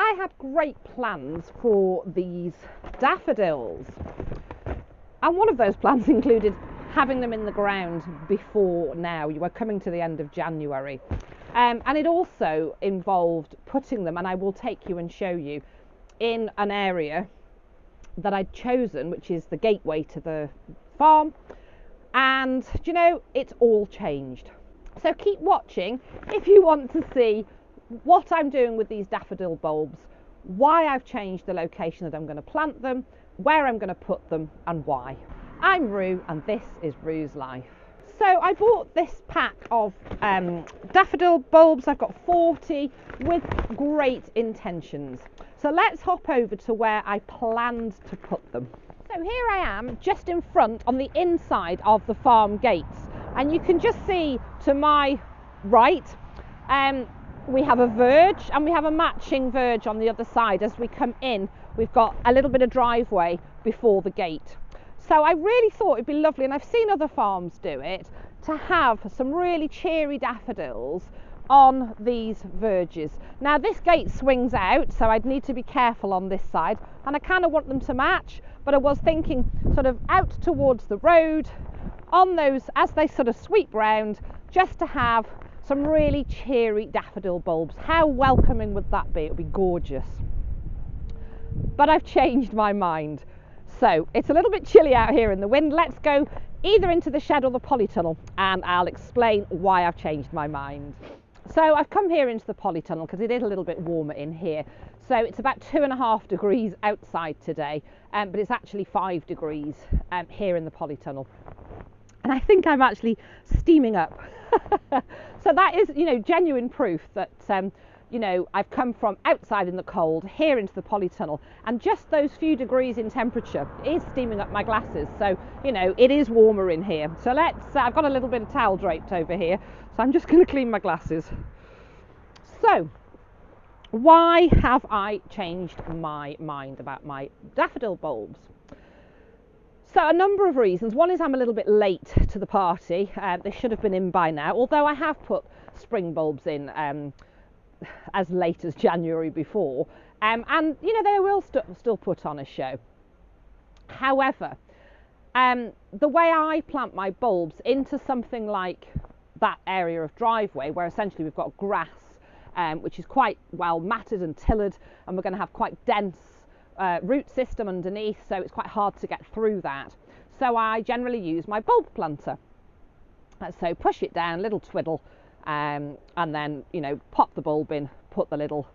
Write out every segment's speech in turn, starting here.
I had great plans for these daffodils, and one of those plans included having them in the ground before now. You were coming to the end of January, and it also involved putting them, and I will take you and show you, in an area that I'd chosen, which is the gateway to the farm. And do you know, it's all changed. So keep watching if you want to see what I'm doing with these daffodil bulbs, why I've changed the location that I'm going to plant them, where I'm going to put them, and why. I'm Rue, and this is Rue's Life. So I bought this pack of daffodil bulbs. I've got 40 with great intentions. So let's hop over to where I planned to put them. So here I am, just in front on the inside of the farm gates, and you can just see to my right we have a verge, and we have a matching verge on the other side. As we come in, we've got a little bit of driveway before the gate. So I really thought it'd be lovely, and I've seen other farms do it, to have some really cheery daffodils on these verges. Now this gate swings out, so I'd need to be careful on this side, and I kind of want them to match, but I was thinking sort of out towards the road on those as they sort of sweep round, just to have some really cheery daffodil bulbs. How welcoming would that be? It would be gorgeous. But I've changed my mind. So it's a little bit chilly out here in the wind. Let's go either into the shed or the polytunnel, and I'll explain why I've changed my mind. So I've come here into the polytunnel because it is a little bit warmer in here. So it's about 2.5 degrees outside today, but it's actually 5 degrees here in the polytunnel. And I think I'm actually steaming up. So that is, you know, genuine proof that, you know, I've come from outside in the cold here into the polytunnel, and just those few degrees in temperature is steaming up my glasses. So, you know, it is warmer in here. So let's, I've got a little bit of towel draped over here, so I'm just going to clean my glasses. So, why have I changed my mind about my daffodil bulbs? So a number of reasons. One is I'm a little bit late to the party. They should have been in by now, although I have put spring bulbs in as late as January before, and you know, they will still put on a show. However, the way I plant my bulbs into something like that area of driveway, where essentially we've got grass, which is quite well matted and tilled, and we're going to have quite dense root system underneath, so it's quite hard to get through that. So I generally use my bulb planter. So push it down, little twiddle, and then, you know, pop the bulb in, put the little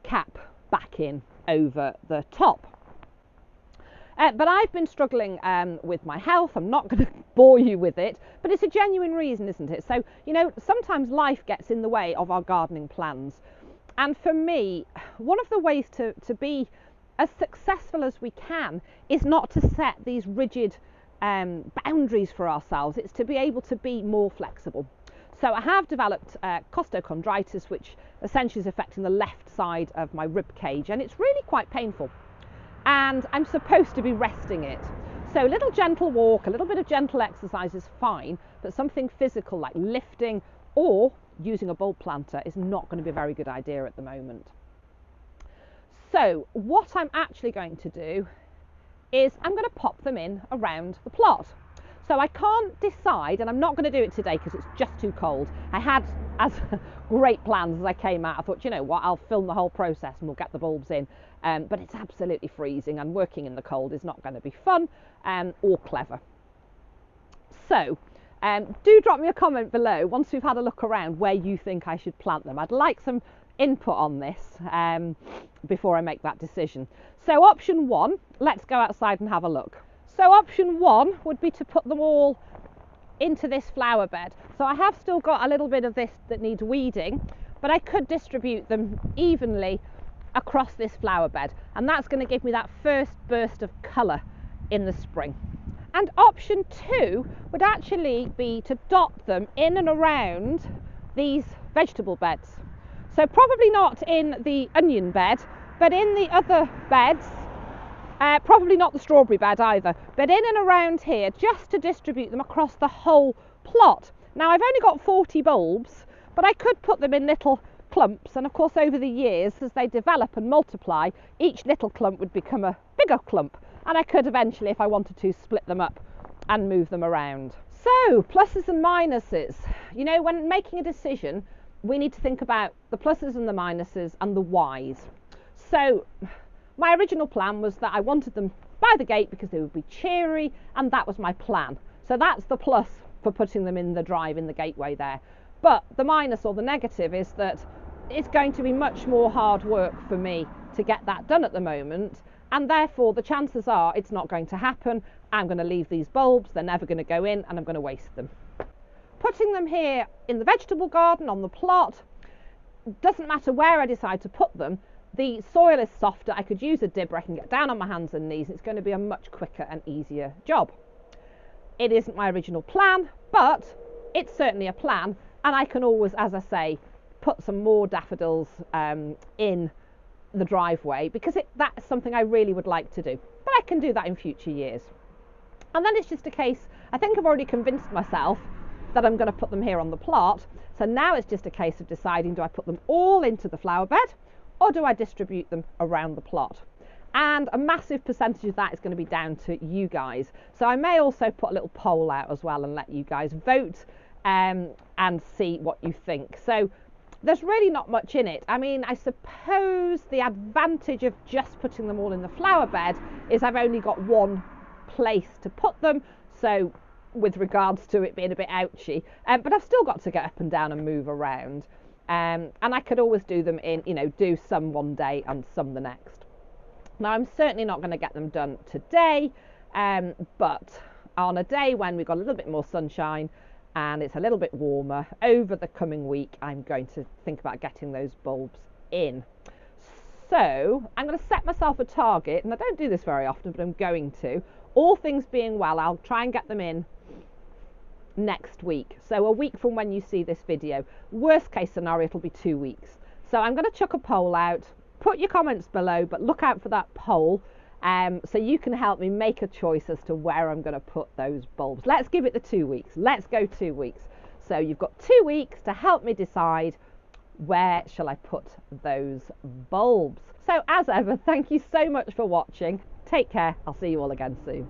cap back in over the top. But I've been struggling with my health. I'm not going to bore you with it, but it's a genuine reason, isn't it? So, you know, sometimes life gets in the way of our gardening plans. And for me, one of the ways to be as successful as we can is not to set these rigid boundaries for ourselves. It's to be able to be more flexible. So I have developed costochondritis, which essentially is affecting the left side of my rib cage, and it's really quite painful. And I'm supposed to be resting it. So a little gentle walk, a little bit of gentle exercise is fine, but something physical like lifting or using a bulb planter is not going to be a very good idea at the moment. So what I'm actually going to do is I'm going to pop them in around the plot. So I can't decide, and I'm not going to do it today because it's just too cold. I had as great plans as I came out. I thought, you know what, I'll film the whole process and we'll get the bulbs in. But it's absolutely freezing, and working in the cold is not going to be fun or clever. So do drop me a comment below once we've had a look around where you think I should plant them. I'd like some input on this before I make that decision. So option one, let's go outside and have a look. So option one would be to put them all into this flower bed. So I have still got a little bit of this that needs weeding, but I could distribute them evenly across this flower bed, and that's going to give me that first burst of colour in the spring. And option two would actually be to dot them in and around these vegetable beds. So probably not in the onion bed, but in the other beds, probably not the strawberry bed either, but in and around here, just to distribute them across the whole plot. Now I've only got 40 bulbs, but I could put them in little clumps, and of course over the years as they develop and multiply, each little clump would become a bigger clump, and I could eventually, if I wanted to, split them up and move them around. So pluses and minuses. You know, when making a decision, we need to think about the pluses and the minuses and the whys. So my original plan was that I wanted them by the gate because they would be cheery, and that was my plan. So that's the plus for putting them in the drive, in the gateway there. But the minus or the negative is that it's going to be much more hard work for me to get that done at the moment, and therefore the chances are it's not going to happen. I'm going to leave these bulbs, they're never going to go in, and I'm going to waste them. Putting them here in the vegetable garden on the plot, doesn't matter where I decide to put them, the soil is softer, I could use a dibber, I can get down on my hands and knees, it's going to be a much quicker and easier job. It isn't my original plan, but it's certainly a plan, and I can always, as I say, put some more daffodils in the driveway, because that's something I really would like to do, but I can do that in future years. And then it's just a case, I think I've already convinced myself that I'm going to put them here on the plot, so now it's just a case of deciding, do I put them all into the flower bed or do I distribute them around the plot? And a massive percentage of that is going to be down to you guys, so I may also put a little poll out as well and let you guys vote and see what you think. So there's really not much in it. I mean, I suppose the advantage of just putting them all in the flower bed is I've only got one place to put them, so with regards to it being a bit ouchy, but I've still got to get up and down and move around, and I could always do them in, you know, do some one day and some the next. Now I'm certainly not going to get them done today, but on a day when we've got a little bit more sunshine and it's a little bit warmer over the coming week, I'm going to think about getting those bulbs in. So I'm going to set myself a target, and I don't do this very often, but I'm going to. All things being well, I'll try and get them in next week, so a week from when you see this video. Worst case scenario, it'll be 2 weeks. So I'm going to chuck a poll out. Put your comments below, but look out for that poll, so you can help me make a choice as to where I'm going to put those bulbs. Let's give it the 2 weeks. Let's go 2 weeks. So you've got 2 weeks to help me decide where shall I put those bulbs. So as ever, thank you so much for watching. Take care. I'll see you all again soon.